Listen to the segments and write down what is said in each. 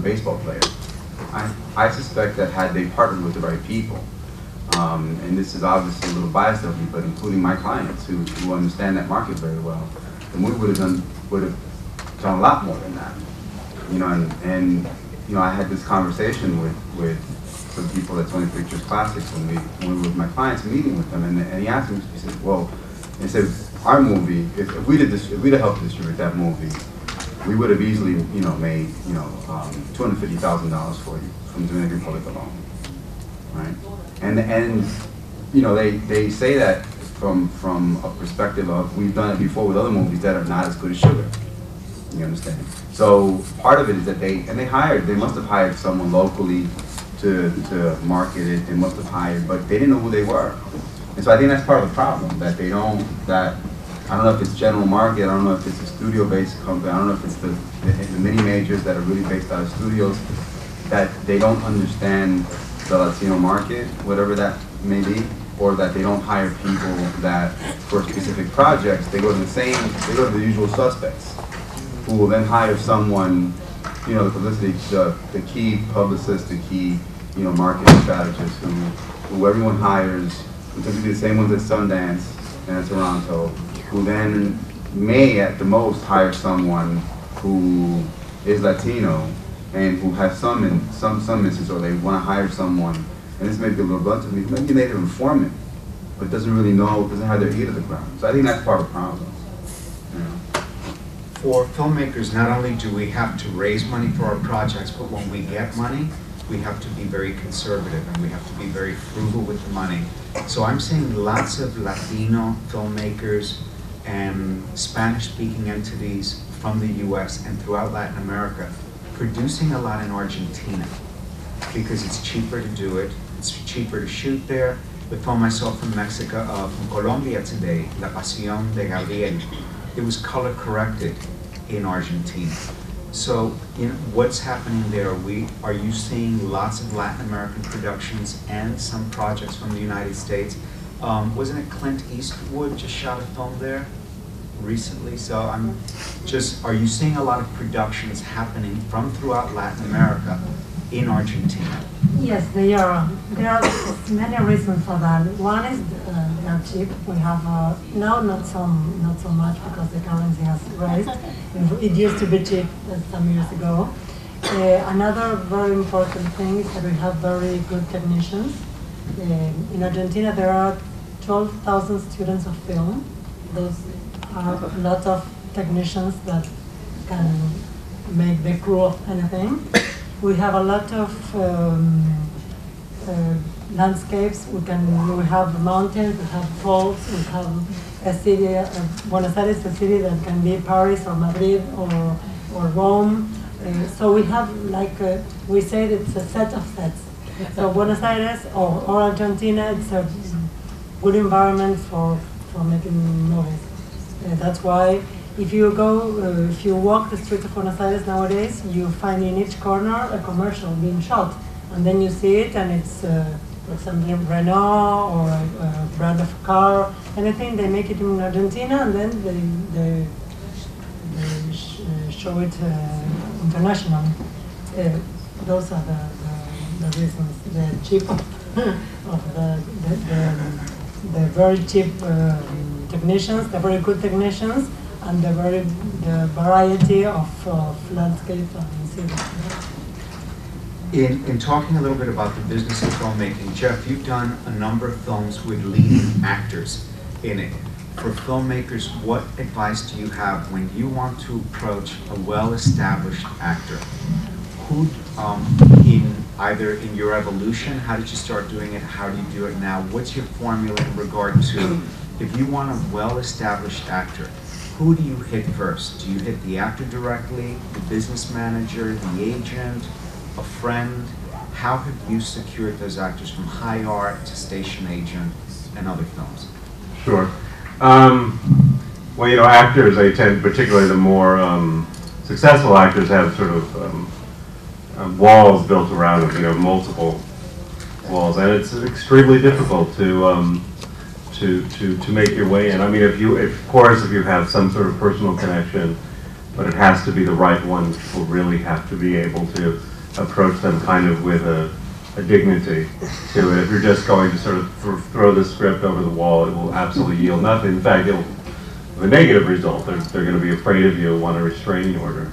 baseball player. I suspect that had they partnered with the right people, and this is obviously a little biased of me, but including my clients who understand that market very well, the movie would have done a lot more than that. You know, and you know, I had this conversation with some people at Sony Pictures Classics when we were with my clients meeting with them, and he asked me, he said, well, he said, our movie, if we'd have helped distribute that movie, we would have easily, you know, made, you know, $250,000 for you from Dominican Republic alone, right? And you know, they say that from a perspective of, we've done it before with other movies that are not as good as Sugar. You understand? So part of it is that they must have hired someone locally to market it. They must have hired, but they didn't know who they were. And so I think that's part of the problem, that I don't know if it's general market, I don't know if it's a studio-based company, I don't know if it's the mini majors that are really based out of studios, that they don't understand the Latino market, whatever that may be, or that they don't hire people that, for specific projects, they go to the usual suspects, who will then hire someone, you know, the publicity, the key publicist, the key, you know, marketing strategist, who everyone hires, who tend to be the same ones at Sundance and at Toronto, who then may at the most hire someone who is Latino and who has some instances, or they want to hire someone, and this may be a little blunt to me, maybe a native informant, but doesn't really know, doesn't have their ear to the ground. So I think that's part of the problem. You know? For filmmakers, not only do we have to raise money for our projects, but when we get money, we have to be very conservative and we have to be very frugal with the money. So I'm seeing lots of Latino filmmakers and Spanish-speaking entities from the US and throughout Latin America producing a lot in Argentina because it's cheaper to do it, it's cheaper to shoot there. The film I saw from Mexico, from Colombia today, La Pasión de Gabriel, it was color corrected in Argentina. So, you know, what's happening there? Are you seeing lots of Latin American productions and some projects from the United States? Wasn't it Clint Eastwood just shot a film there recently? So are you seeing a lot of productions happening from throughout Latin America in Argentina? Yes, they are. There are many reasons for that. One is they are cheap. We have now not so much because the currency has raised. It used to be cheap some years ago. Another very important thing is that we have very good technicians. In Argentina, there are 12,000 students of film. Those are a lot of technicians that can make the crew of anything. We have a lot of landscapes. We have mountains, we have falls, we have a city, Buenos Aires, a city that can be Paris or Madrid or Rome. So we have, like, we say it's a set of sets. So Buenos Aires or Argentina, it's a good environment for making movies. That's why if you walk the streets of Buenos Aires nowadays, you find in each corner a commercial being shot. And then you see it, and it's, for example, Renault or a brand of car, anything, they make it in Argentina, and then they show it internationally. Those are the reasons. The cheap of the very cheap technicians, the very good technicians, and the variety of landscape and cities. In talking a little bit about the business of filmmaking, Jeff, you've done a number of films with leading actors in it. For filmmakers, what advice do you have when you want to approach a well-established actor? Who, either in your evolution, how did you start doing it, how do you do it now? What's your formula in regard to, if you want a well-established actor, who do you hit first? Do you hit the actor directly, the business manager, the agent, a friend? How have you secured those actors from high art to station agent and other films? Sure. Well, you know, actors, they tend, particularly the more successful actors, have sort of walls built around them, you know, multiple walls, and it's extremely difficult to make your way in. I mean, of course, if you have some sort of personal connection, but it has to be the right one. People really have to be able to approach them kind of with a dignity to it. If you're just going to sort of throw the script over the wall, it will absolutely yield nothing. In fact, it'll have a negative result. They're going to be afraid of you and want a restraining order.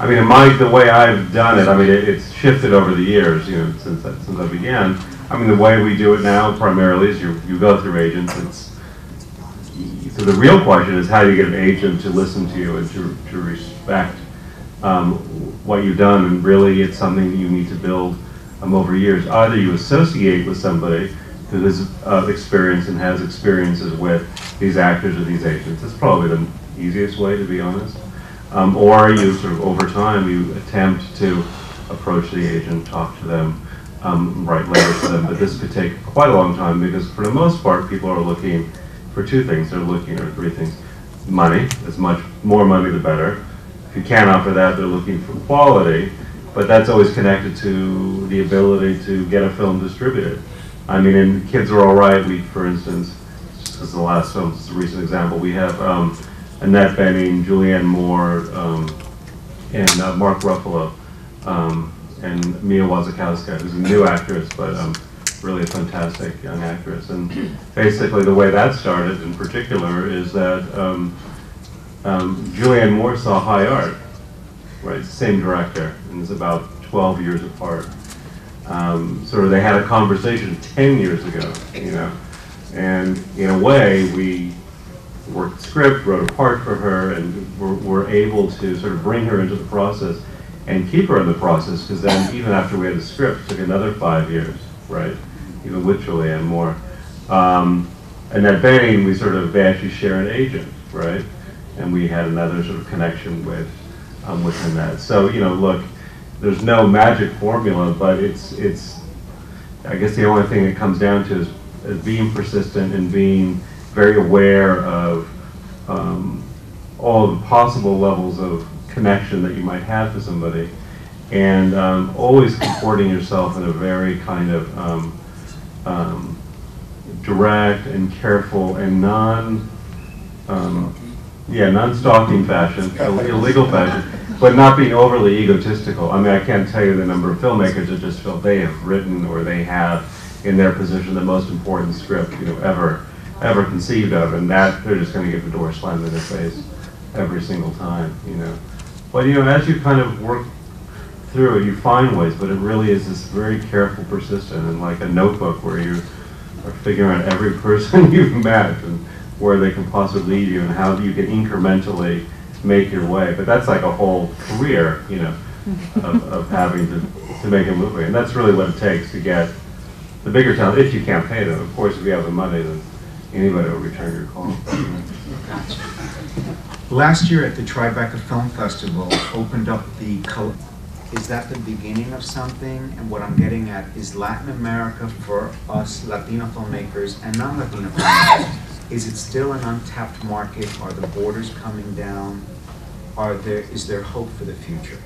I mean, the way I've done it, I mean, it's shifted over the years, you know, since I began. I mean, the way we do it now primarily is you go through agents. So the real question is, how do you get an agent to listen to you and to respect what you've done? And really, it's something that you need to build over years. Either you associate with somebody who has experience and has experiences with these actors or these agents. That's probably the easiest way, to be honest. Or you sort of, over time, you attempt to approach the agent, talk to them, write letters to them. But this could take quite a long time, because for the most part, people are looking for two things. They're looking for three things. Money, as much more money the better. If you can't offer that, they're looking for quality, but that's always connected to the ability to get a film distributed. I mean, in Kids Are All Right, for instance, this is the last film, this is a recent example, we have Annette Bening, Julianne Moore, and Mark Ruffalo, and Mia Wasikowska, who's a new actress, but really a fantastic young actress. And basically the way that started in particular is that Julianne Moore saw High Art, right? It's the same director, and it's about 12 years apart. Sort of they had a conversation 10 years ago, you know, and in a way we worked the script, wrote a part for her, and were able to sort of bring her into the process and keep her in the process, because then even after we had the script, it took another 5 years, right? Even with Julianne Moore. And that Bening, they actually share an agent, right? And we had another sort of connection with Annette. So, you know, look, there's no magic formula, but it's I guess the only thing it comes down to is being persistent and being very aware of all the possible levels of connection that you might have to somebody, and always comporting yourself in a very kind of direct and careful and non-stalking fashion, illegal fashion, but not being overly egotistical. I mean, I can't tell you the number of filmmakers that just feel they have written, or they have in their position, the most important script, you know, ever conceived of, and that they're just going to get the door slammed in their face every single time, you know. But, you know, as you kind of work through it, you find ways, but it really is this very careful, persistent, and like a notebook where you are figuring out every person you've met and where they can possibly lead you and how you can incrementally make your way. But that's like a whole career, you know, of having to make a movie. And that's really what it takes to get the bigger talent, if you can't pay them. Of course, if you have the money, then anybody will return your call. Gotcha. Last year at the Tribeca Film Festival opened up the is that the beginning of something? And what I'm getting at is Latin America for us Latino filmmakers and non-Latino filmmakers. Is it still an untapped market? Are the borders coming down? Is there hope for the future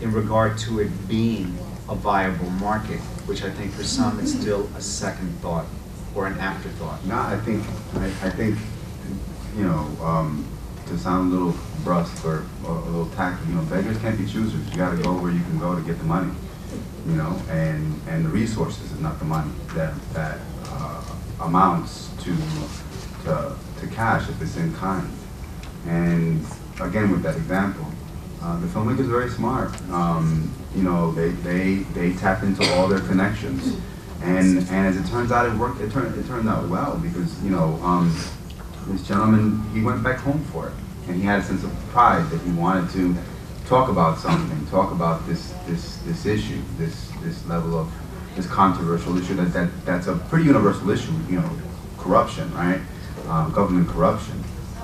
in regard to it being a viable market, which I think for some is still a second thought or an afterthought? No, I think, you know, to sound a little brusque or a little tacky, you know, beggars can't be choosers. You got to go where you can go to get the money, you know, and the resources is not the money that amounts to cash if it's in kind. And again, with that example, the filmmaker is very smart. You know, they tap into all their connections, and as it turns out, it worked. It turned out well, because, you know, this gentleman, he went back home for it, and he had a sense of pride that he wanted to talk about something, talk about this issue, this level of this controversial issue that's a pretty universal issue. You know, corruption, right? Government corruption.